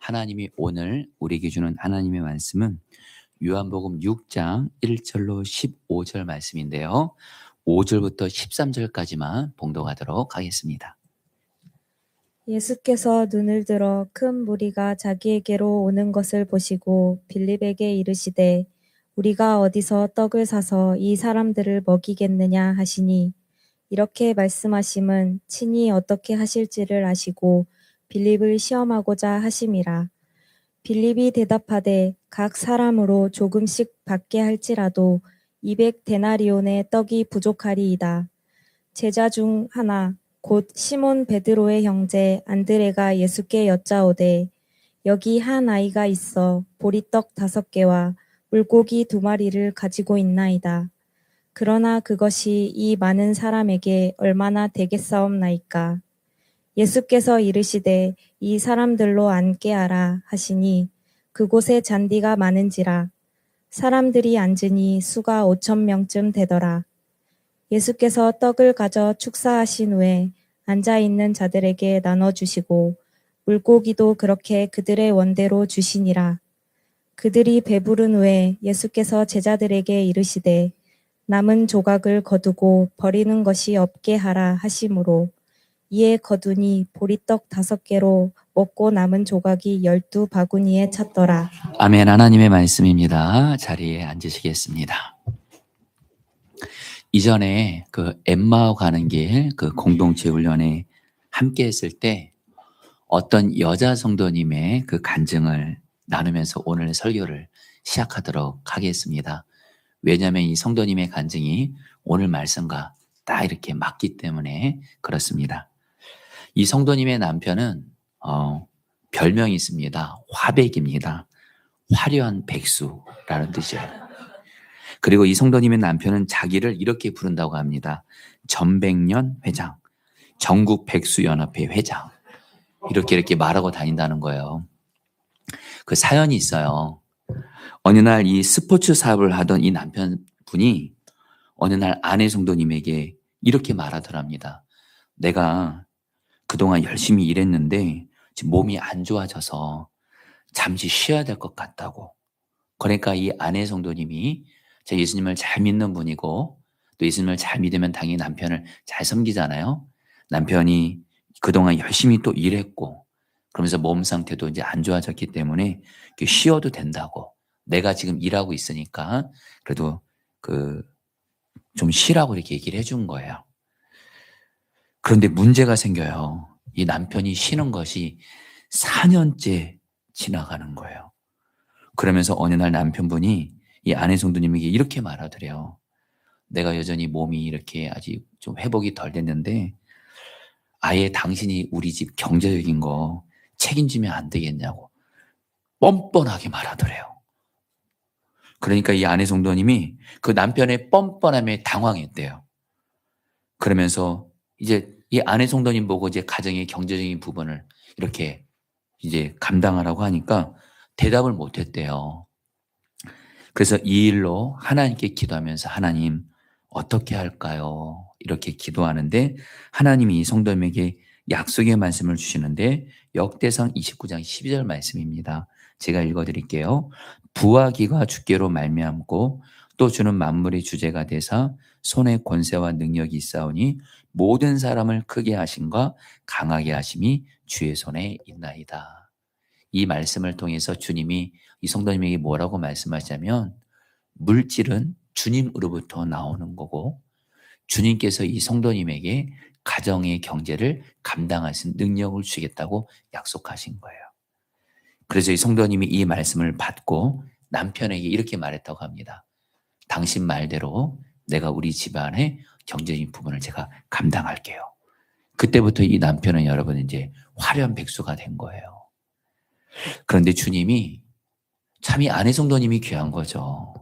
하나님이 오늘 우리에게 주는 하나님의 말씀은 요한복음 6장 1절로 15절 말씀인데요. 5절부터 13절까지만 봉독하도록 하겠습니다. 예수께서 눈을 들어 큰 무리가 자기에게로 오는 것을 보시고 빌립에게 이르시되 우리가 어디서 떡을 사서 이 사람들을 먹이겠느냐 하시니, 이렇게 말씀하심은 친히 어떻게 하실지를 아시고 빌립을 시험하고자 하심이라. 빌립이 대답하되 각 사람으로 조금씩 받게 할지라도 200데나리온의 떡이 부족하리이다. 제자 중 하나 곧 시몬 베드로의 형제 안드레가 예수께 여짜오되 여기 한 아이가 있어 보리떡 5개와 물고기 2마리를 가지고 있나이다. 그러나 그것이 이 많은 사람에게 얼마나 되겠사옵나이까. 예수께서 이르시되 이 사람들로 앉게 하라 하시니 그곳에 잔디가 많은지라 사람들이 앉으니 수가 5,000명쯤 되더라. 예수께서 떡을 가져 축사하신 후에 앉아있는 자들에게 나눠주시고 물고기도 그렇게 그들의 원대로 주시니라. 그들이 배부른 후에 예수께서 제자들에게 이르시되 남은 조각을 거두고 버리는 것이 없게 하라 하시므로 이에 거두니 보리떡 5개로 먹고 남은 조각이 12바구니에 찼더라. 아멘. 하나님의 말씀입니다. 자리에 앉으시겠습니다. 이전에 그 엠마오 가는 길 그 공동체 훈련에 함께 했을 때 어떤 여자 성도님의 그 간증을 나누면서 오늘 설교를 시작하도록 하겠습니다. 왜냐하면 이 성도님의 간증이 오늘 말씀과 딱 이렇게 맞기 때문에 그렇습니다. 이 성도님의 남편은 별명이 있습니다. 화백입니다. 화려한 백수라는 뜻이에요. 그리고 이 성도님의 남편은 자기를 이렇게 부른다고 합니다. 전백년 회장, 전국 백수연합회 회장, 이렇게 말하고 다닌다는 거예요. 그 사연이 있어요. 어느 날 이 스포츠 사업을 하던 이 남편분이 어느 날 아내 성도님에게 이렇게 말하더랍니다. 내가 그동안 열심히 일했는데 지금 몸이 안 좋아져서 잠시 쉬어야 될 것 같다고. 그러니까 이 아내 성도님이 제 예수님을 잘 믿는 분이고 또 예수님을 잘 믿으면 당연히 남편을 잘 섬기잖아요. 남편이 그동안 열심히 또 일했고 그러면서 몸 상태도 이제 안 좋아졌기 때문에 쉬어도 된다고. 내가 지금 일하고 있으니까 그래도 좀 쉬라고 이렇게 얘기를 해준 거예요. 그런데 문제가 생겨요. 이 남편이 쉬는 것이 4년째 지나가는 거예요. 그러면서 어느 날 남편분이 이 아내 성도님에게 이렇게 말하더래요. 내가 여전히 몸이 이렇게 아직 좀 회복이 덜 됐는데 아예 당신이 우리 집 경제적인 거 책임지면 안 되겠냐고 뻔뻔하게 말하더래요. 그러니까 이 아내 성도님이 그 남편의 뻔뻔함에 당황했대요. 그러면서 이제 이 아내 성도님 보고 이제 가정의 경제적인 부분을 이렇게 이제 감당하라고 하니까 대답을 못 했대요. 그래서 이 일로 하나님께 기도하면서 하나님 어떻게 할까요? 이렇게 기도하는데 하나님이 이 성도님에게 약속의 말씀을 주시는데 역대상 29장 12절 말씀입니다. 제가 읽어드릴게요. 부와 기가 주께로 말미암고 또 주는 만물의 주제가 되사 손에 권세와 능력이 있사오니 모든 사람을 크게 하심과 강하게 하심이 주의 손에 있나이다. 이 말씀을 통해서 주님이 이 성도님에게 뭐라고 말씀하시냐면 물질은 주님으로부터 나오는 거고 주님께서 이 성도님에게 가정의 경제를 감당할 수 있는 능력을 주겠다고 약속하신 거예요. 그래서 이 성도님이 이 말씀을 받고 남편에게 이렇게 말했다고 합니다. 당신 말대로 내가 우리 집안의 경제적인 부분을 제가 감당할게요. 그때부터 이 남편은 여러분 이제 화려한 백수가 된 거예요. 그런데 주님이 참 이 아내 성도님이 귀한 거죠.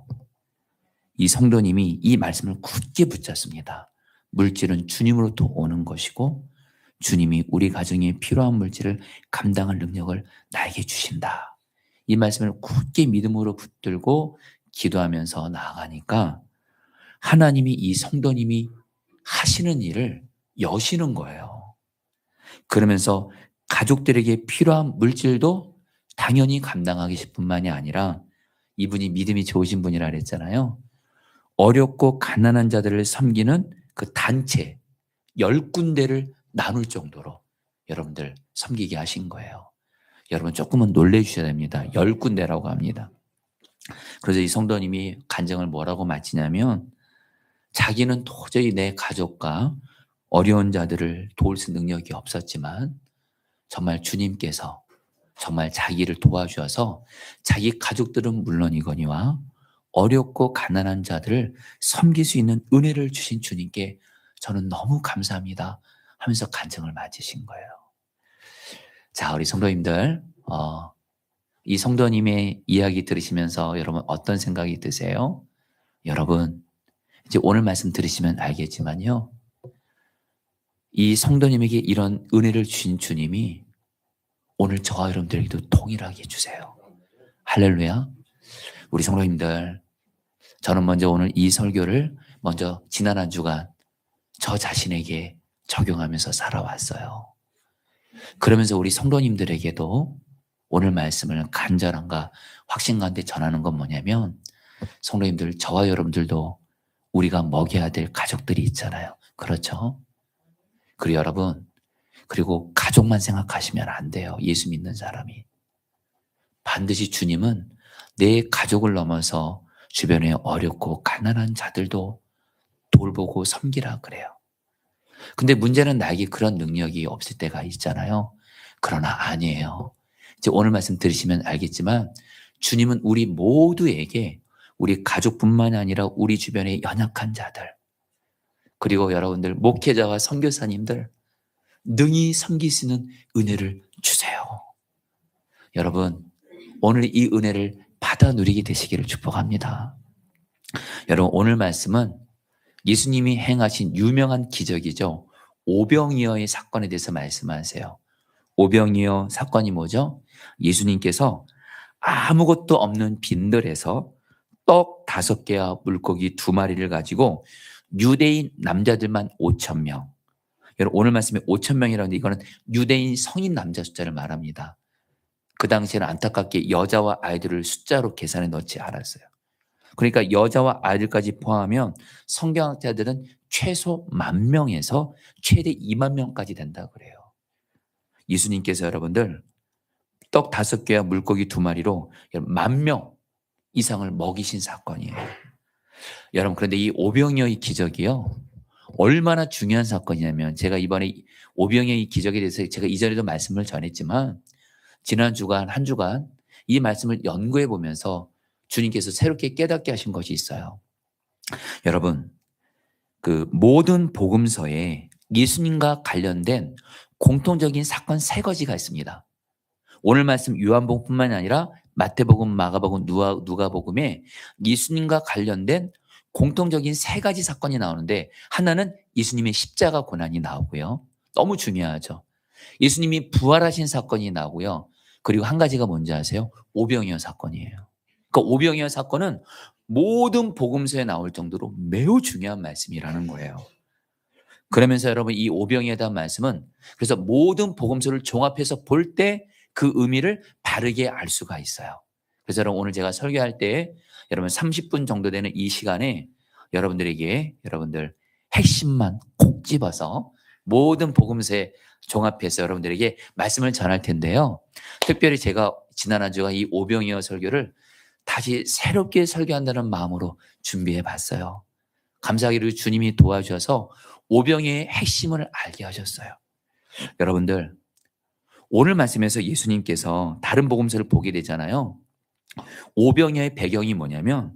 이 성도님이 이 말씀을 굳게 붙잡습니다. 물질은 주님으로부터 오는 것이고 주님이 우리 가정에 필요한 물질을 감당할 능력을 나에게 주신다. 이 말씀을 굳게 믿음으로 붙들고 기도하면서 나아가니까 하나님이 이 성도님이 하시는 일을 여시는 거예요. 그러면서 가족들에게 필요한 물질도 당연히 감당하기 싶 뿐만이 아니라 이분이 믿음이 좋으신 분이라 그랬잖아요. 어렵고 가난한 자들을 섬기는 그 단체 10군데를 나눌 정도로 여러분들 섬기게 하신 거예요. 여러분 조금은 놀래주셔야 됩니다. 10군데라고 합니다. 그래서 이 성도님이 간증을 뭐라고 마치냐면 자기는 도저히 내 가족과 어려운 자들을 도울 수 능력이 없었지만 정말 주님께서 정말 자기를 도와주셔서 자기 가족들은 물론이거니와 어렵고 가난한 자들을 섬길 수 있는 은혜를 주신 주님께 저는 너무 감사합니다 하면서 간증을 마치신 거예요. 자, 우리 성도님들, 이 성도님의 이야기 들으시면서 여러분 어떤 생각이 드세요? 여러분, 이제 오늘 말씀 들으시면 알겠지만요. 이 성도님에게 이런 은혜를 주신 주님이 오늘 저와 여러분들에게도 동일하게 주세요. 할렐루야. 우리 성도님들, 저는 먼저 오늘 이 설교를 먼저 지난 한 주간 저 자신에게 적용하면서 살아왔어요. 그러면서 우리 성도님들에게도 오늘 말씀을 간절함과 확신 가운데 전하는 건 뭐냐면 성도님들, 저와 여러분들도 우리가 먹여야 될 가족들이 있잖아요. 그렇죠? 그리고 여러분, 그리고 가족만 생각하시면 안 돼요. 예수 믿는 사람이. 반드시 주님은 내 가족을 넘어서 주변에 어렵고 가난한 자들도 돌보고 섬기라 그래요. 근데 문제는 나에게 그런 능력이 없을 때가 있잖아요. 그러나 아니에요. 이제 오늘 말씀 들으시면 알겠지만 주님은 우리 모두에게 우리 가족뿐만 아니라 우리 주변의 연약한 자들 그리고 여러분들 목회자와 선교사님들 능히 섬길 수 있는 은혜를 주세요. 여러분 오늘 이 은혜를 받아 누리게 되시기를 축복합니다. 여러분 오늘 말씀은 예수님이 행하신 유명한 기적이죠. 오병이어의 사건에 대해서 말씀하세요. 오병이어 사건이 뭐죠? 예수님께서 아무것도 없는 빈들에서 떡 5개와 물고기 2마리를 가지고 유대인 남자들만 5,000명. 여러분 오늘 말씀에 5,000명이라고 하는데 이거는 유대인 성인 남자 숫자를 말합니다. 그 당시에는 안타깝게 여자와 아이들을 숫자로 계산해 넣지 않았어요. 그러니까 여자와 아이들까지 포함하면 성경학자들은 최소 10,000명에서 최대 20,000명까지 된다 그래요. 예수님께서 여러분들 떡 5개와 물고기 2마리로 10,000명 이상을 먹이신 사건이에요. 여러분 그런데 이 오병이어의 기적이요. 얼마나 중요한 사건이냐면 제가 이번에 오병이어의 기적에 대해서 제가 이전에도 말씀을 전했지만 지난 주간 한 주간 이 말씀을 연구해 보면서 주님께서 새롭게 깨닫게 하신 것이 있어요. 여러분 그 모든 복음서에 예수님과 관련된 공통적인 사건 3가지가 있습니다. 오늘 말씀 요한복음뿐만 아니라 마태복음, 마가복음, 누가복음에 예수님과 관련된 공통적인 3가지 사건이 나오는데 하나는 예수님의 십자가 고난이 나오고요. 너무 중요하죠. 예수님이 부활하신 사건이 나오고요. 그리고 한 가지가 뭔지 아세요? 오병이어 사건이에요. 그 오병이어 사건은 모든 복음서에 나올 정도로 매우 중요한 말씀이라는 거예요. 그러면서 여러분 이 오병이어에 대한 말씀은 그래서 모든 복음서를 종합해서 볼 때 그 의미를 바르게 알 수가 있어요. 그래서 여러분 오늘 제가 설교할 때 여러분 30분 정도 되는 이 시간에 여러분들에게 여러분들 핵심만 콕 집어서 모든 복음서에 종합해서 여러분들에게 말씀을 전할 텐데요. 특별히 제가 지난 한 주간 이 오병이어 설교를 다시 새롭게 설교한다는 마음으로 준비해 봤어요. 감사하기로 주님이 도와주셔서 오병이어의 핵심을 알게 하셨어요. 여러분들 오늘 말씀에서 예수님께서 다른 복음서를 보게 되잖아요. 오병이어의 배경이 뭐냐면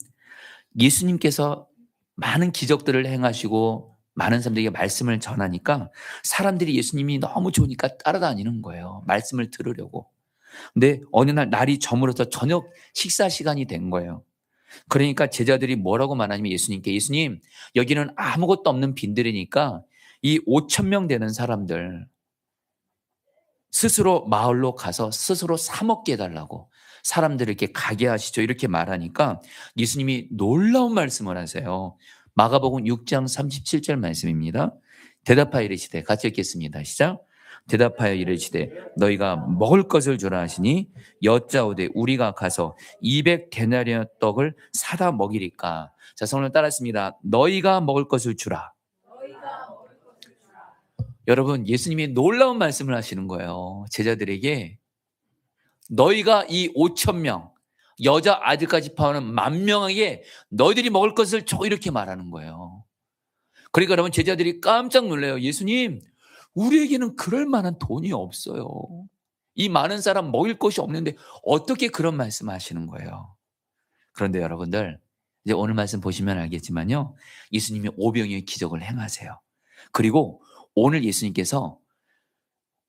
예수님께서 많은 기적들을 행하시고 많은 사람들에게 말씀을 전하니까 사람들이 예수님이 너무 좋으니까 따라다니는 거예요. 말씀을 들으려고. 근데 어느 날 날이 저물어서 저녁 식사 시간이 된 거예요. 그러니까 제자들이 뭐라고 말하냐면 예수님께 예수님 여기는 아무것도 없는 빈들이니까 이 5,000명 되는 사람들 스스로 마을로 가서 스스로 사 먹게 해달라고 사람들을 이렇게 가게 하시죠. 이렇게 말하니까 예수님이 놀라운 말씀을 하세요. 마가복음 6장 37절 말씀입니다. 대답하여 이르시되 같이 읽겠습니다. 시작. 대답하여 이르시되 너희가 먹을 것을 주라 하시니 여짜오되 우리가 가서 200데나리온 떡을 사다 먹이리까. 자, 성을 따랐습니다. 너희가 먹을 것을 주라. 여러분, 예수님이 놀라운 말씀을 하시는 거예요. 제자들에게 너희가 이 5,000명 여자 아들까지 포함하는 10,000명에게 너희들이 먹을 것을 줘, 이렇게 말하는 거예요. 그러니까 여러분, 제자들이 깜짝 놀라요. 예수님, 우리에게는 그럴 만한 돈이 없어요. 이 많은 사람 먹일 것이 없는데 어떻게 그런 말씀하시는 거예요? 그런데 여러분들, 이제 오늘 말씀 보시면 알겠지만요, 예수님이 오병이어의 기적을 행하세요. 그리고 오늘 예수님께서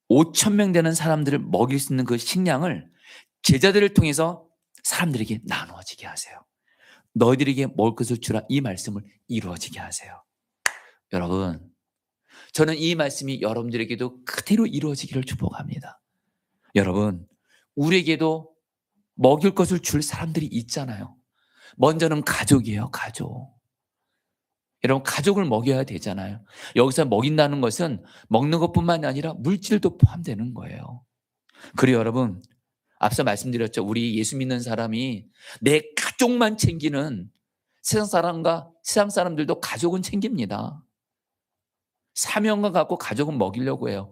5,000명 되는 사람들을 먹일 수 있는 그 식량을 제자들을 통해서 사람들에게 나누어지게 하세요. 너희들에게 먹을 것을 주라, 이 말씀을 이루어지게 하세요. 여러분, 저는 이 말씀이 여러분들에게도 그대로 이루어지기를 축복합니다. 여러분, 우리에게도 먹일 것을 줄 사람들이 있잖아요. 먼저는 가족이에요, 가족. 여러분, 가족을 먹여야 되잖아요. 여기서 먹인다는 것은 먹는 것뿐만 아니라 물질도 포함되는 거예요. 그리고 여러분, 앞서 말씀드렸죠. 우리 예수 믿는 사람이 내 가족만 챙기는 세상 사람들도 가족은 챙깁니다. 사명감 갖고 가족은 먹이려고 해요.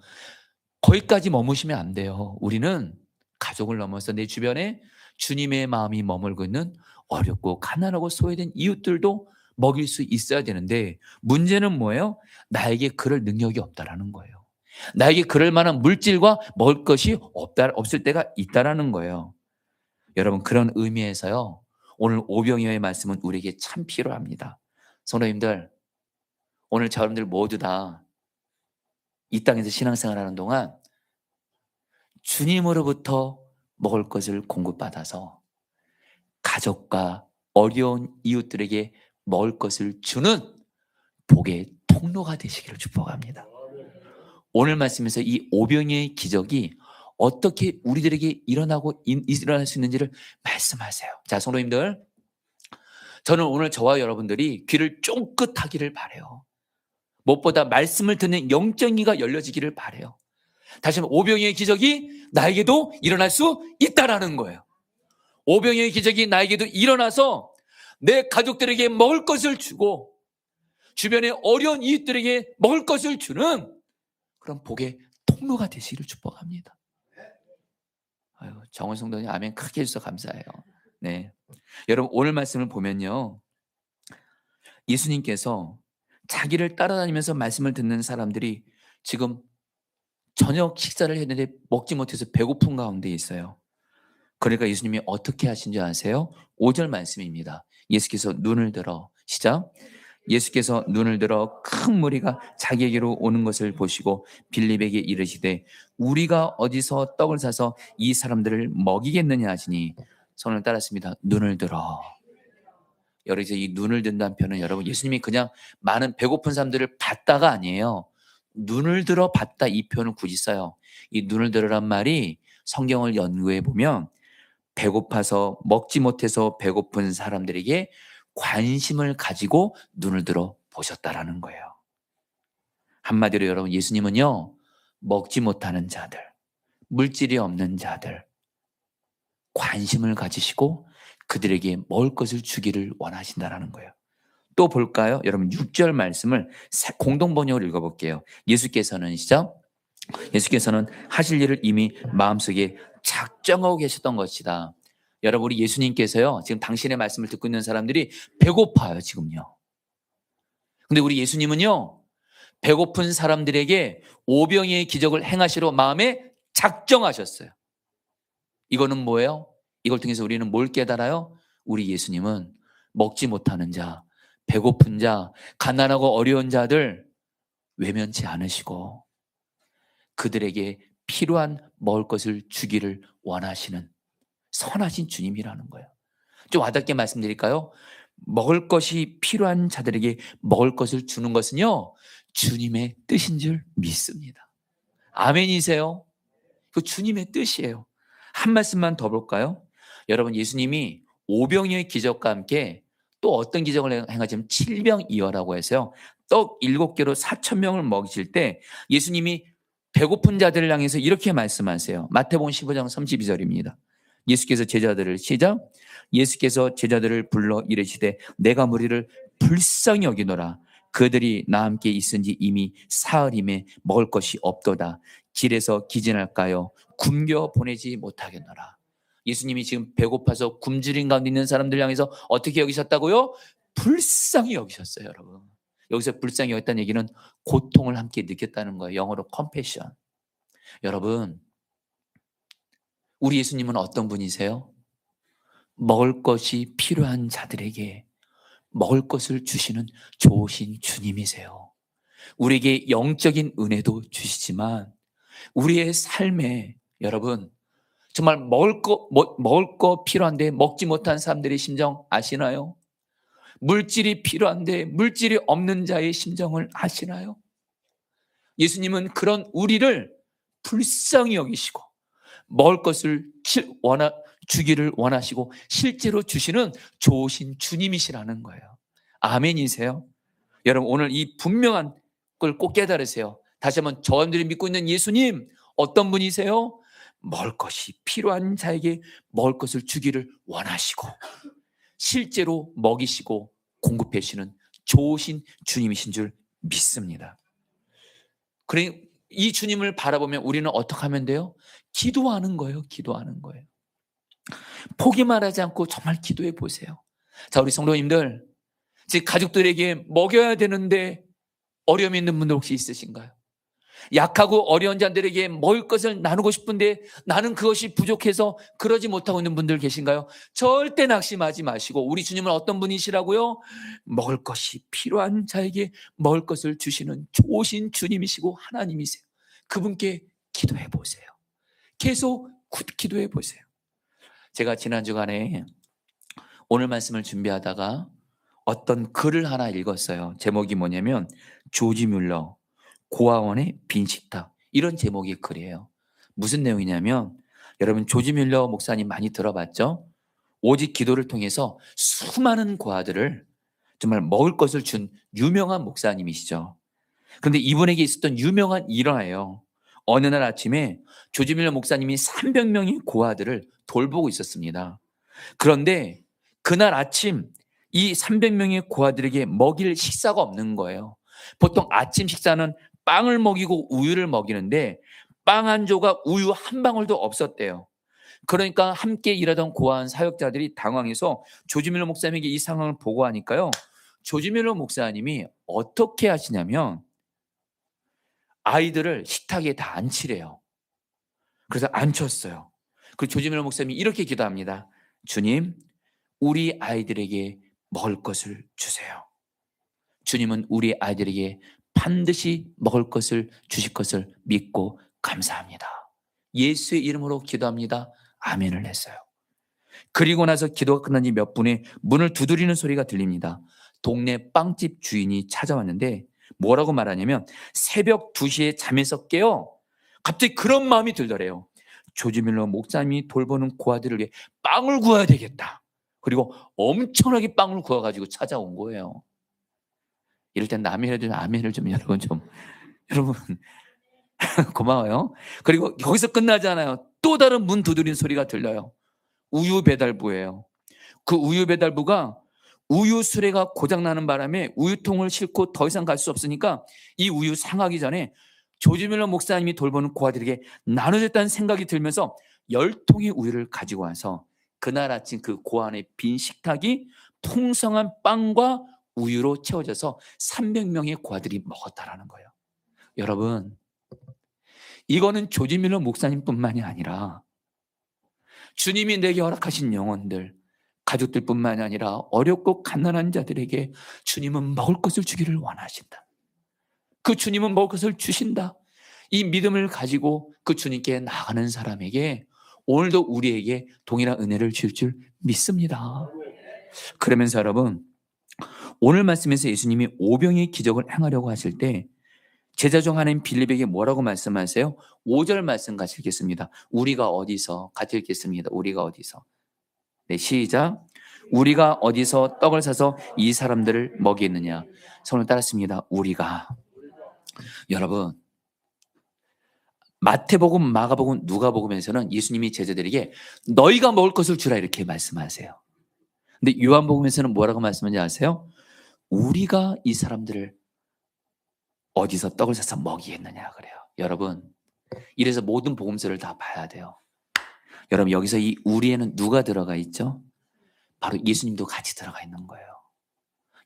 거기까지 머무시면 안 돼요. 우리는 가족을 넘어서 내 주변에 주님의 마음이 머물고 있는 어렵고 가난하고 소외된 이웃들도 먹일 수 있어야 되는데, 문제는 뭐예요? 나에게 그럴 능력이 없다라는 거예요. 나에게 그럴 만한 물질과 먹을 것이 없을 때가 있다라는 거예요. 여러분, 그런 의미에서요, 오늘 오병이어의 말씀은 우리에게 참 필요합니다. 성도님들, 오늘 저분들 모두 다 이 땅에서 신앙생활하는 동안 주님으로부터 먹을 것을 공급받아서 가족과 어려운 이웃들에게 먹을 것을 주는 복의 통로가 되시기를 축복합니다. 오늘 말씀에서 이 오병이어의 기적이 어떻게 우리들에게 일어날 수 있는지를 말씀하세요. 자, 성도님들, 저는 오늘 저와 여러분들이 귀를 쫑긋하기를 바라요. 무엇보다 말씀을 듣는 영적 귀가 열려지기를 바라요. 다시 한번, 오병이어의 기적이 나에게도 일어날 수 있다라는 거예요. 오병이어의 기적이 나에게도 일어나서 내 가족들에게 먹을 것을 주고 주변의 어려운 이웃들에게 먹을 것을 주는 그런 복의 통로가 되시기를 축복합니다. 아유, 정원 성도님 아멘 크게 해주셔서 감사해요. 네, 여러분, 오늘 말씀을 보면요, 예수님께서 자기를 따라다니면서 말씀을 듣는 사람들이 지금 저녁 식사를 했는데 먹지 못해서 배고픈 가운데 있어요. 그러니까 예수님이 어떻게 하신지 아세요? 5절 말씀입니다. 예수께서 눈을 들어, 시작. 예수께서 눈을 들어 큰 무리가 자기에게로 오는 것을 보시고 빌립에게 이르시되 우리가 어디서 떡을 사서 이 사람들을 먹이겠느냐 하시니, 손을 따랐습니다. 눈을 들어. 여기서 이 눈을 든다는 표현은 여러분, 예수님이 그냥 많은 배고픈 사람들을 봤다가 아니에요. 눈을 들어 봤다, 이 표현을 굳이 써요. 이 눈을 들어란 말이 성경을 연구해 보면 배고파서 먹지 못해서 배고픈 사람들에게 관심을 가지고 눈을 들어 보셨다라는 거예요. 한마디로 여러분, 예수님은요, 먹지 못하는 자들, 물질이 없는 자들, 관심을 가지시고 그들에게 먹을 것을 주기를 원하신다라는 거예요. 또 볼까요? 여러분, 6절 말씀을 공동번역으로 읽어볼게요. 예수께서는, 시작. 예수께서는 하실 일을 이미 마음속에 작정하고 계셨던 것이다. 여러분, 우리 예수님께서요, 지금 당신의 말씀을 듣고 있는 사람들이 배고파요, 지금요. 근데 우리 예수님은요, 배고픈 사람들에게 오병이어의 기적을 행하시러 마음에 작정하셨어요. 이거는 뭐예요? 이걸 통해서 우리는 뭘 깨달아요? 우리 예수님은 먹지 못하는 자, 배고픈 자, 가난하고 어려운 자들 외면치 않으시고 그들에게 필요한 먹을 것을 주기를 원하시는 선하신 주님이라는 거예요. 좀 와닿게 말씀드릴까요? 먹을 것이 필요한 자들에게 먹을 것을 주는 것은요, 주님의 뜻인 줄 믿습니다. 아멘이세요? 그 주님의 뜻이에요. 한 말씀만 더 볼까요? 여러분, 예수님이 오병이어의 기적과 함께 또 어떤 기적을 행하자면 칠병이어라고 해서요, 떡 7개로 4,000명을 먹이실 때 예수님이 배고픈 자들을 향해서 이렇게 말씀하세요. 마태복음 15장 32절입니다. 예수께서 제자들을 시작. 예수께서 제자들을 불러 이르시되 내가 무리를 불쌍히 여기노라. 그들이 나와 함께 있은지 이미 사흘임에 먹을 것이 없도다. 길에서 기진할까요? 굶겨 보내지 못하겠노라. 예수님이 지금 배고파서 굶주린 가운데 있는 사람들 향해서 어떻게 여기셨다고요? 불쌍히 여기셨어요, 여러분. 여기서 불쌍히 여겼다는 얘기는 고통을 함께 느꼈다는 거예요. 영어로 compassion. 여러분, 우리 예수님은 어떤 분이세요? 먹을 것이 필요한 자들에게 먹을 것을 주시는 좋으신 주님이세요. 우리에게 영적인 은혜도 주시지만 우리의 삶에 여러분 정말 먹을 거 필요한데 먹지 못한 사람들의 심정 아시나요? 물질이 필요한데 물질이 없는 자의 심정을 아시나요? 예수님은 그런 우리를 불쌍히 여기시고 먹을 것을 주기를 원하시고 실제로 주시는 좋으신 주님이시라는 거예요. 아멘이세요? 여러분 오늘 이 분명한 걸 꼭 깨달으세요. 다시 한번 저들이 믿고 있는 예수님 어떤 분이세요? 먹을 것이 필요한 자에게 먹을 것을 주기를 원하시고 실제로 먹이시고 공급해 주시는 좋으신 주님이신 줄 믿습니다. 그래 이 주님을 바라보면 우리는 어떻게 하면 돼요? 기도하는 거예요. 기도하는 거예요. 포기만 하지 않고 정말 기도해 보세요. 자, 우리 성도님들, 즉 가족들에게 먹여야 되는데 어려움이 있는 분들 혹시 있으신가요? 약하고 어려운 자들에게 먹을 것을 나누고 싶은데 나는 그것이 부족해서 그러지 못하고 있는 분들 계신가요? 절대 낙심하지 마시고 우리 주님은 어떤 분이시라고요? 먹을 것이 필요한 자에게 먹을 것을 주시는 좋으신 주님이시고 하나님이세요. 그분께 기도해 보세요. 계속 기도해 보세요. 제가 지난 주간에 오늘 말씀을 준비하다가 어떤 글을 하나 읽었어요. 제목이 뭐냐면 조지 뮬러 고아원의 빈 식탁, 이런 제목의 글이에요. 무슨 내용이냐면 여러분 조지 뮬러 목사님 많이 들어봤죠? 오직 기도를 통해서 수많은 고아들을 정말 먹을 것을 준 유명한 목사님이시죠. 그런데 이분에게 있었던 유명한 일화예요. 어느 날 아침에 조지 뮬러 목사님이 300명의 고아들을 돌보고 있었습니다. 그런데 그날 아침 이 300명의 고아들에게 먹일 식사가 없는 거예요. 보통 아침 식사는 빵을 먹이고 우유를 먹이는데 빵 한 조각, 우유 한 방울도 없었대요. 그러니까 함께 일하던 고아원 사역자들이 당황해서 조지 뮬러 목사님에게 이 상황을 보고하니까요. 조지 뮬러 목사님이 어떻게 하시냐면 아이들을 식탁에 다 앉히래요. 그래서 앉혔어요. 그리고 조지 뮬러 목사님이 이렇게 기도합니다. 주님, 우리 아이들에게 먹을 것을 주세요. 주님은 우리 아이들에게 반드시 먹을 것을 주실 것을 믿고 감사합니다. 예수의 이름으로 기도합니다. 아멘을 했어요. 그리고 나서 기도가 끝난 지 몇 분에 문을 두드리는 소리가 들립니다. 동네 빵집 주인이 찾아왔는데 뭐라고 말하냐면 새벽 2시에 잠에서 깨어 갑자기 그런 마음이 들더래요. 조지 뮬러 목사님이 돌보는 고아들을 위해 빵을 구워야 되겠다. 그리고 엄청나게 빵을 구워가지고 찾아온 거예요. 이럴 땐 아멘을 좀 여러분 고마워요. 그리고 여기서 끝나지 않아요. 또 다른 문 두드리는 소리가 들려요. 우유 배달부예요. 그 우유 배달부가 우유 수레가 고장나는 바람에 우유통을 싣고 더 이상 갈 수 없으니까 이 우유 상하기 전에 조지 뮬러 목사님이 돌보는 고아들에게 나눠줬다는 생각이 들면서 10통의 우유를 가지고 와서 그날 아침 그 고아원의 빈 식탁이 풍성한 빵과 우유로 채워져서 300명의 고아들이 먹었다라는 거예요. 여러분, 이거는 조지 뮬러 목사님뿐만이 아니라 주님이 내게 허락하신 영혼들, 가족들뿐만이 아니라 어렵고 가난한 자들에게 주님은 먹을 것을 주기를 원하신다. 그 주님은 먹을 것을 주신다. 이 믿음을 가지고 그 주님께 나가는 사람에게 오늘도 우리에게 동일한 은혜를 줄 줄 믿습니다. 그러면서 여러분, 오늘 말씀에서 예수님이 오병의 기적을 행하려고 하실 때 제자 중 하나인 빌립에게 뭐라고 말씀하세요? 5절 말씀 같이 읽겠습니다. 우리가 어디서 같이 읽겠습니다. 우리가 어디서. 네, 시작. 우리가 어디서 떡을 사서 이 사람들을 먹이느냐. 성을 따랐습니다. 우리가. 여러분, 마태복음, 마가복음, 누가복음에서는 예수님이 제자들에게 너희가 먹을 것을 주라 이렇게 말씀하세요. 근데 요한복음에서는 뭐라고 말씀하는지 아세요? 우리가 이 사람들을 어디서 떡을 사서 먹이겠느냐 그래요. 여러분, 이래서 모든 복음서를 다 봐야 돼요. 여러분, 여기서 이 우리에는 누가 들어가 있죠? 바로 예수님도 같이 들어가 있는 거예요.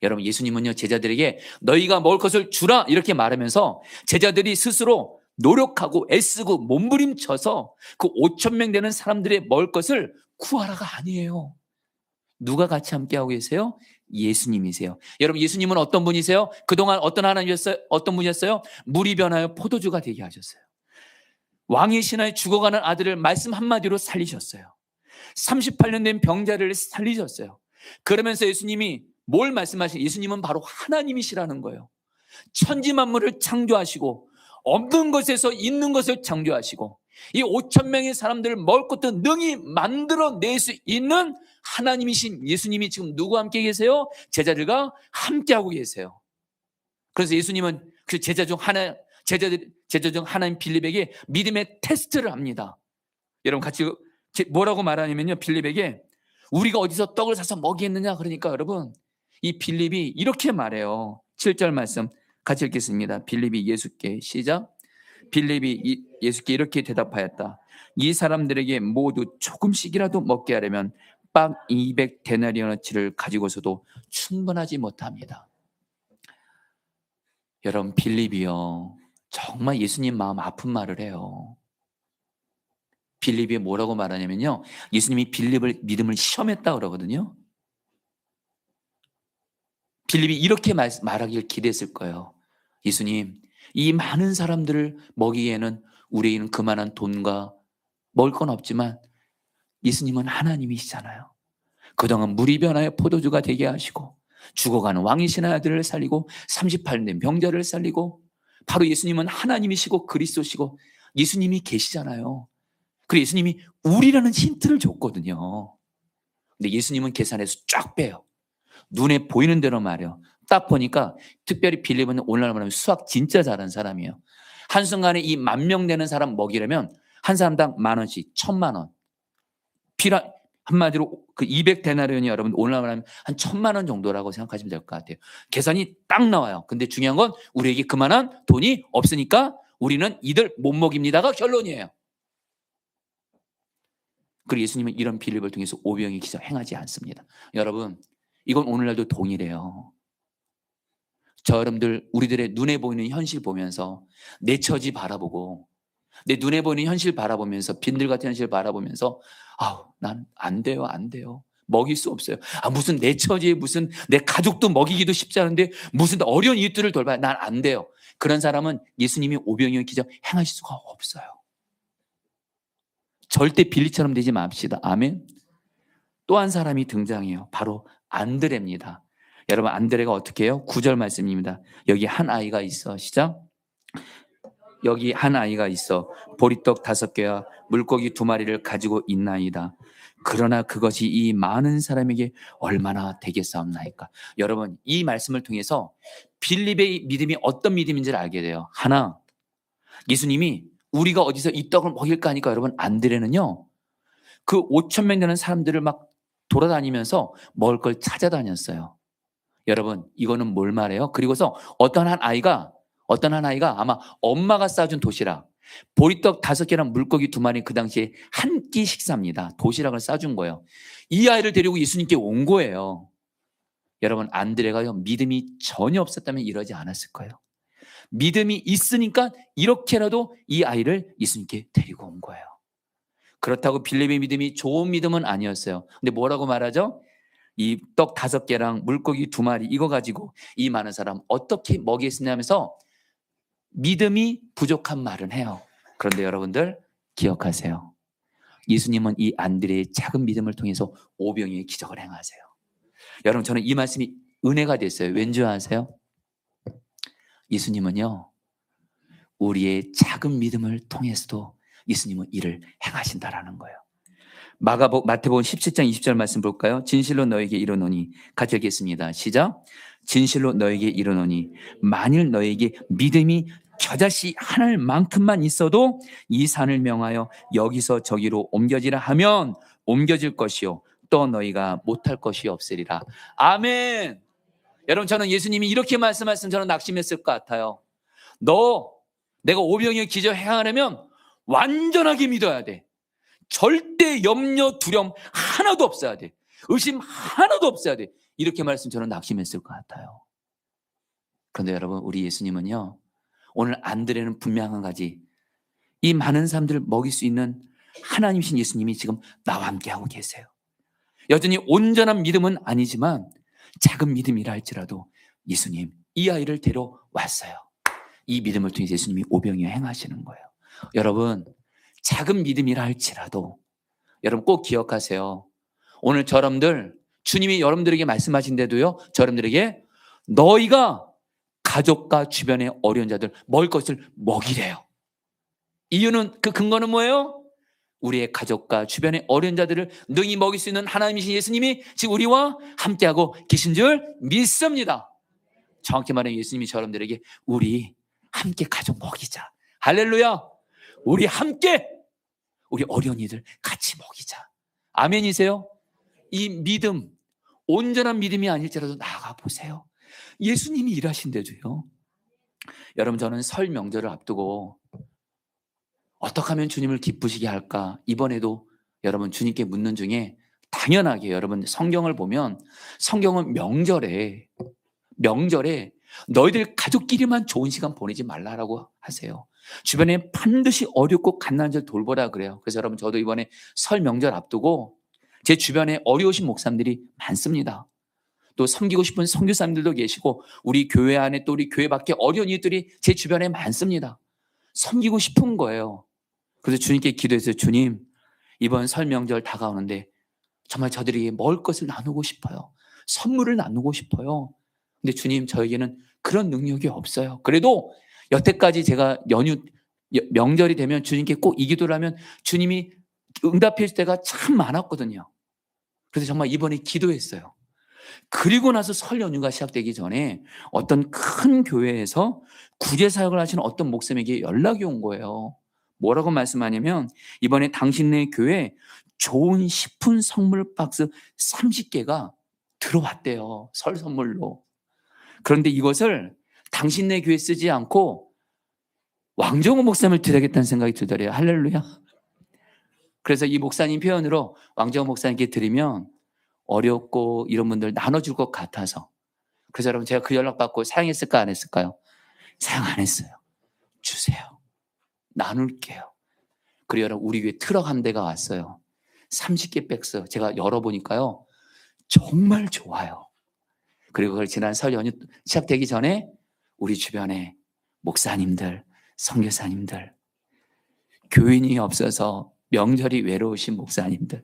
여러분, 예수님은요, 제자들에게 너희가 먹을 것을 주라 이렇게 말하면서 제자들이 스스로 노력하고 애쓰고 몸부림쳐서 그 5천 명 되는 사람들의 먹을 것을 구하라가 아니에요. 누가 같이 함께하고 계세요? 예수님이세요. 여러분, 예수님은 어떤 분이세요? 그동안 어떤 하나님이었어요? 어떤 분이었어요? 물이 변하여 포도주가 되게 하셨어요. 왕의 신하의 죽어가는 아들을 말씀 한마디로 살리셨어요. 38년 된 병자를 살리셨어요. 그러면서 예수님이 뭘 말씀하시죠? 예수님은 바로 하나님이시라는 거예요. 천지 만물을 창조하시고 없는 것에서 있는 것을 창조하시고 이 5천 명의 사람들을 먹을 것도 능히 만들어낼 수 있는 하나님이신 예수님이 지금 누구와 함께 계세요? 제자들과 함께하고 계세요. 그래서 예수님은 그 제자 중 하나인 빌립에게 믿음의 테스트를 합니다. 여러분 같이 뭐라고 말하냐면요, 빌립에게 우리가 어디서 떡을 사서 먹이겠느냐 그러니까 여러분 이 빌립이 이렇게 말해요. 7절 말씀 같이 읽겠습니다. 빌립이 예수께 시작. 빌립이 예수께 이렇게 대답하였다. 이 사람들에게 모두 조금씩이라도 먹게 하려면 빵 200데나리온어치를 가지고서도 충분하지 못합니다. 여러분, 빌립이요 정말 예수님 마음 아픈 말을 해요. 빌립이 뭐라고 말하냐면요, 예수님이 빌립을 믿음을 시험했다 그러거든요. 빌립이 이렇게 말하길 기대했을 거예요. 예수님, 이 많은 사람들을 먹이기에는 우리에게는 그만한 돈과 먹을 건 없지만 예수님은 하나님이시잖아요. 그동안 물이 변하여 포도주가 되게 하시고 죽어가는 왕이신 아들을 살리고 38년 된 병자를 살리고 바로 예수님은 하나님이시고 그리스도시고 예수님이 계시잖아요. 그리고 예수님이 우리라는 힌트를 줬거든요. 근데 예수님은 계산해서 쫙 빼요. 눈에 보이는 대로 말해요. 딱 보니까 특별히 빌립은 오늘날 말하면 수학 진짜 잘하는 사람이에요. 한순간에 이 10,000명 되는 사람 먹이려면 한 사람당 10,000원씩 1,000,000원. 한마디로 그 200데나리온이 여러분 오늘날 말하면 한 1,000,000원 정도라고 생각하시면 될 것 같아요. 계산이 딱 나와요. 근데 중요한 건 우리에게 그만한 돈이 없으니까 우리는 이들 못 먹입니다가 결론이에요. 그리고 예수님은 이런 빌립을 통해서 오병의 기사 행하지 않습니다. 여러분, 이건 오늘날도 동일해요. 저 여러분들 우리들의 눈에 보이는 현실 보면서 내 처지 바라보고 내 눈에 보이는 현실 바라보면서 빈들 같은 현실 바라보면서 난 안 돼요, 안 돼요. 먹일 수 없어요. 무슨 내 처지에 무슨 내 가족도 먹이기도 쉽지 않은데 무슨 어려운 이웃들을 돌봐야 난 안 돼요. 그런 사람은 예수님이 오병이어 기적 행하실 수가 없어요. 절대 빌립처럼 되지 맙시다. 아멘. 또 한 사람이 등장해요. 바로 안드레입니다. 여러분, 안드레가 어떻게 해요? 9절 말씀입니다. 여기 한 아이가 있어. 시작. 여기 한 아이가 있어 보리떡 5개와 물고기 2마리를 가지고 있나이다. 그러나 그것이 이 많은 사람에게 얼마나 되겠사옵나이까. 여러분, 이 말씀을 통해서 빌립의 믿음이 어떤 믿음인지를 알게 돼요. 하나, 예수님이 우리가 어디서 이 떡을 먹일까 하니까 여러분 안드레는요 그 5,000명 되는 사람들을 막 돌아다니면서 먹을 걸 찾아다녔어요. 여러분, 이거는 뭘 말해요? 그리고서 어떤 한 아이가 아마 엄마가 싸준 도시락, 보리떡 5개랑 물고기 2마리 그 당시에 한 끼 식사입니다. 도시락을 싸준 거예요. 이 아이를 데리고 예수님께 온 거예요. 여러분, 안드레가요 믿음이 전혀 없었다면 이러지 않았을 거예요. 믿음이 있으니까 이렇게라도 이 아이를 예수님께 데리고 온 거예요. 그렇다고 빌립의 믿음이 좋은 믿음은 아니었어요. 근데 뭐라고 말하죠? 이 떡 5개랑 물고기 2마리 이거 가지고 이 많은 사람 어떻게 먹이겠느냐면서 믿음이 부족한 말은 해요. 그런데 여러분들 기억하세요. 예수님은 이 안드레의 작은 믿음을 통해서 오병이의 기적을 행하세요. 여러분, 저는 이 말씀이 은혜가 됐어요. 왠지 아세요? 예수님은요 우리의 작은 믿음을 통해서도 예수님은 일을 행하신다라는 거예요. 마태복음 17장 20절 말씀 볼까요? 진실로 너에게 이르노니, 같이 읽겠습니다. 시작. 진실로 너에게 이르노니 만일 너에게 믿음이 겨자씨 하늘만큼만 있어도 이 산을 명하여 여기서 저기로 옮겨지라 하면 옮겨질 것이요 또 너희가 못할 것이 없으리라. 아멘. 여러분, 저는 예수님이 이렇게 말씀하시면 저는 낙심했을 것 같아요. 내가 오병이어 기적 행하려면 완전하게 믿어야 돼. 절대 염려 두려움 하나도 없어야 돼. 의심 하나도 없어야 돼. 이렇게 말씀 저는 낙심했을 것 같아요. 그런데 여러분, 우리 예수님은요, 오늘 안드레는 분명한 한 가지, 이 많은 사람들을 먹일 수 있는 하나님이신 예수님이 지금 나와 함께하고 계세요. 여전히 온전한 믿음은 아니지만 작은 믿음이라 할지라도 예수님 이 아이를 데려왔어요. 이 믿음을 통해 예수님이 오병이어 행하시는 거예요. 여러분, 작은 믿음이라 할지라도 여러분 꼭 기억하세요. 오늘 저러분들, 주님이 여러분들에게 말씀하신데도요, 저러분들에게 너희가 가족과 주변의 어려운 자들 먹을 것을 먹이래요. 이유는, 그 근거는 뭐예요? 우리의 가족과 주변의 어려운 자들을 능히 먹일 수 있는 하나님이신 예수님이 지금 우리와 함께하고 계신 줄 믿습니다. 정확히 말하면 예수님이 저러분들에게 우리 함께 가족 먹이자. 할렐루야. 우리 함께 우리 어려운 이들 같이 먹이자. 아멘이세요? 이 믿음, 온전한 믿음이 아닐지라도 나아가 보세요. 예수님이 일하신대도요. 여러분, 저는 설 명절을 앞두고 어떻게 하면 주님을 기쁘시게 할까? 이번에도 여러분 주님께 묻는 중에 당연하게 여러분 성경을 보면 성경은 명절에 너희들 가족끼리만 좋은 시간 보내지 말라라고 하세요. 주변에 반드시 어렵고 갓난한 자를 돌보라 그래요. 그래서 여러분, 저도 이번에 설 명절 앞두고 제 주변에 어려우신 목사님들이 많습니다. 또 섬기고 싶은 선교사님들도 계시고 우리 교회 안에 또 우리 교회 밖에 어려운 이들이 제 주변에 많습니다. 섬기고 싶은 거예요. 그래서 주님께 기도했어요. 주님, 이번 설 명절 다가오는데 정말 저들에게 먹을 것을 나누고 싶어요. 선물을 나누고 싶어요. 근데 주님, 저에게는 그런 능력이 없어요. 그래도 여태까지 제가 명절이 되면 주님께 꼭 이 기도를 하면 주님이 응답해 줄 때가 참 많았거든요. 그래서 정말 이번에 기도했어요. 그리고 나서 설 연휴가 시작되기 전에 어떤 큰 교회에서 구제 사역을 하시는 어떤 목사님에게 연락이 온 거예요. 뭐라고 말씀하냐면 이번에 당신네 교회 좋은 식품 선물 박스 30개가 들어왔대요. 설 선물로. 그런데 이것을 당신네 교회 쓰지 않고 왕정호 목사님을 드려야겠다는 생각이 들더래요. 할렐루야. 그래서 이 목사님 표현으로 왕정호 목사님께 드리면 어렵고 이런 분들 나눠줄 것 같아서. 그래서 여러분, 제가 그 연락 받고 사용했을까 안 했을까요? 사용 안 했어요. 주세요. 나눌게요. 그리고 여러분, 우리 교회 트럭 한 대가 왔어요. 30개 백스 제가 열어보니까요, 정말 좋아요. 그리고 그걸 지난 설 연휴 시작되기 전에 우리 주변에 목사님들, 선교사님들, 교인이 없어서 명절이 외로우신 목사님들,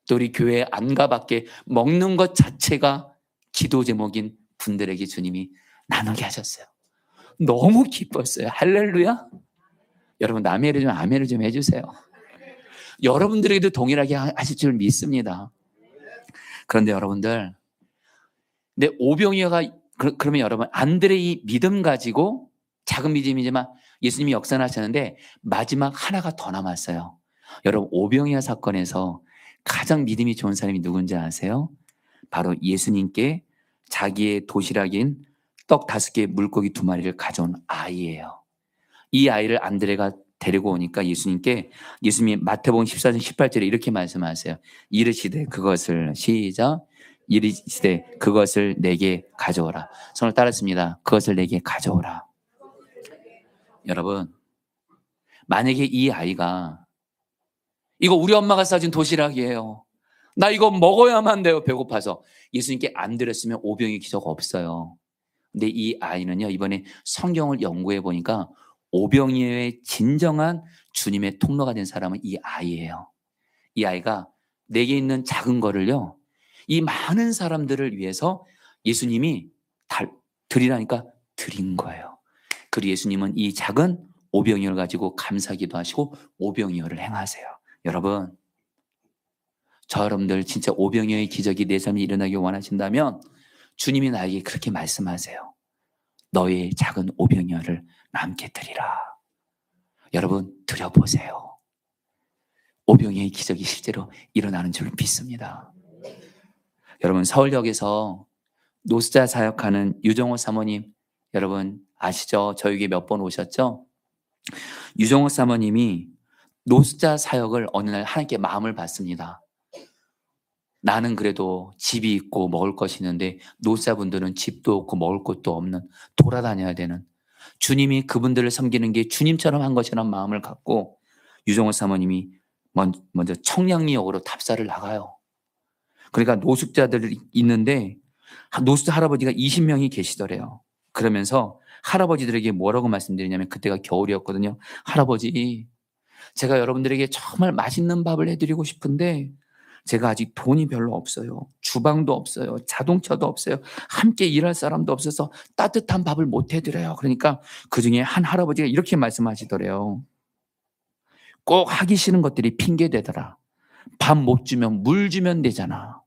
또 우리 교회 안가 밖에 먹는 것 자체가 기도 제목인 분들에게 주님이 나누게 하셨어요. 너무 기뻤어요. 할렐루야. 여러분, 남의 좀 아멘을 좀 해주세요. 여러분들에게도 동일하게 하실 줄 믿습니다. 그런데 여러분들, 근데 오병이어가 그러면 여러분, 안드레의 믿음 가지고 작은 믿음이지만 예수님이 역사하셨는데 마지막 하나가 더 남았어요. 여러분, 오병이어 사건에서 가장 믿음이 좋은 사람이 누군지 아세요? 바로 예수님께 자기의 도시락인 떡 5개, 물고기 2마리를 가져온 아이예요. 이 아이를 안드레가 데리고 오니까 예수님이 마태복음 14장 18절에 이렇게 말씀하세요. 이르시되 그것을 시작. 이르시되 그것을 내게 가져오라. 손을 따랐습니다. 그것을 내게 가져오라. 여러분, 만약에 이 아이가 이거 우리 엄마가 싸준 도시락이에요. 나 이거 먹어야만 돼요. 배고파서. 예수님께 안 드렸으면 오병이 기적 없어요. 근데 이 아이는요, 이번에 성경을 연구해 보니까 오병이어의 진정한 주님의 통로가 된 사람은 이 아이예요. 이 아이가 내게 있는 작은 거를요, 이 많은 사람들을 위해서 예수님이 드리라니까 드린 거예요. 그리고 예수님은 이 작은 오병이어를 가지고 감사기도 하시고 오병이어를 행하세요. 여러분, 저 여러분들 진짜 오병이어의 기적이 내 삶에 일어나기 원하신다면 주님이 나에게 그렇게 말씀하세요. 너의 작은 오병이어를 남게 드리라. 여러분 드려보세요. 오병이어의 기적이 실제로 일어나는 줄 믿습니다. 여러분 서울역에서 노숙자 사역하는 유정호 사모님 여러분 아시죠? 저에게 몇 번 오셨죠? 유정호 사모님이 노숙자 사역을 어느 날 하나님께 마음을 받습니다. 나는 그래도 집이 있고 먹을 것이 있는데 노숙자분들은 집도 없고 먹을 것도 없는 돌아다녀야 되는 주님이 그분들을 섬기는 게 주님처럼 한 것이라는 마음을 갖고 유정호 사모님이 먼저 청량리역으로 답사를 나가요. 그러니까 노숙자들이 있는데 노숙자 할아버지가 20명이 계시더래요. 그러면서 할아버지들에게 뭐라고 말씀드리냐면 그때가 겨울이었거든요. 할아버지, 제가 여러분들에게 정말 맛있는 밥을 해드리고 싶은데 제가 아직 돈이 별로 없어요. 주방도 없어요. 자동차도 없어요. 함께 일할 사람도 없어서 따뜻한 밥을 못 해드려요. 그러니까 그중에 한 할아버지가 이렇게 말씀하시더래요. 꼭 하기 싫은 것들이 핑계대더라. 밥 못 주면 물 주면 되잖아.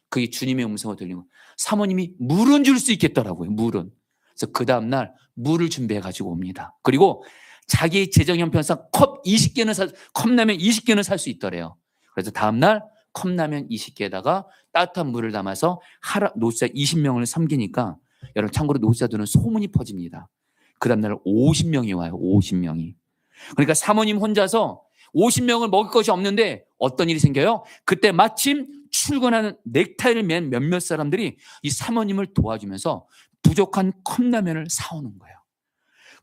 그게 주님의 음성을 들리고 사모님이 물은 줄 수 있겠더라고요. 물은. 그래서 그 다음날 물을 준비해 가지고 옵니다. 그리고 자기 재정 형편상 컵라면 20개는 살 수 있더래요. 그래서 다음날 컵라면 20개에다가 따뜻한 물을 담아서 노숙자 20명을 섬기니까 여러분 참고로 노숙자들은 소문이 퍼집니다. 그 다음날 50명이 와요. 50명이. 그러니까 사모님 혼자서 50명을 먹을 것이 없는데 어떤 일이 생겨요? 그때 마침 출근하는 넥타이를 맨 몇몇 사람들이 이 사모님을 도와주면서 부족한 컵라면을 사오는 거예요.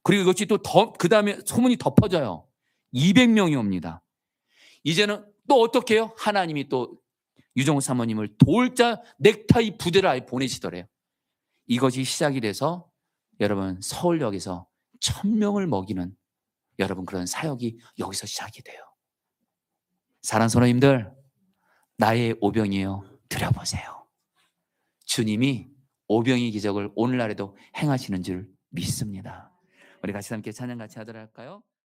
그리고 이것이 또 그 다음에 소문이 더 퍼져요. 200명이 옵니다. 이제는 또 어떻게 해요? 하나님이 또 유정호 사모님을 돌자 넥타이 부대를 아예 보내시더래요. 이것이 시작이 돼서 여러분 서울역에서 1000명을 먹이는 여러분 그런 사역이 여기서 시작이 돼요. 사랑하는 성도님들, 나의 오병이어 드려보세요. 주님이 오병이 기적을 오늘날에도 행하시는 줄 믿습니다. 우리 같이 함께 찬양 같이 하도록 할까요?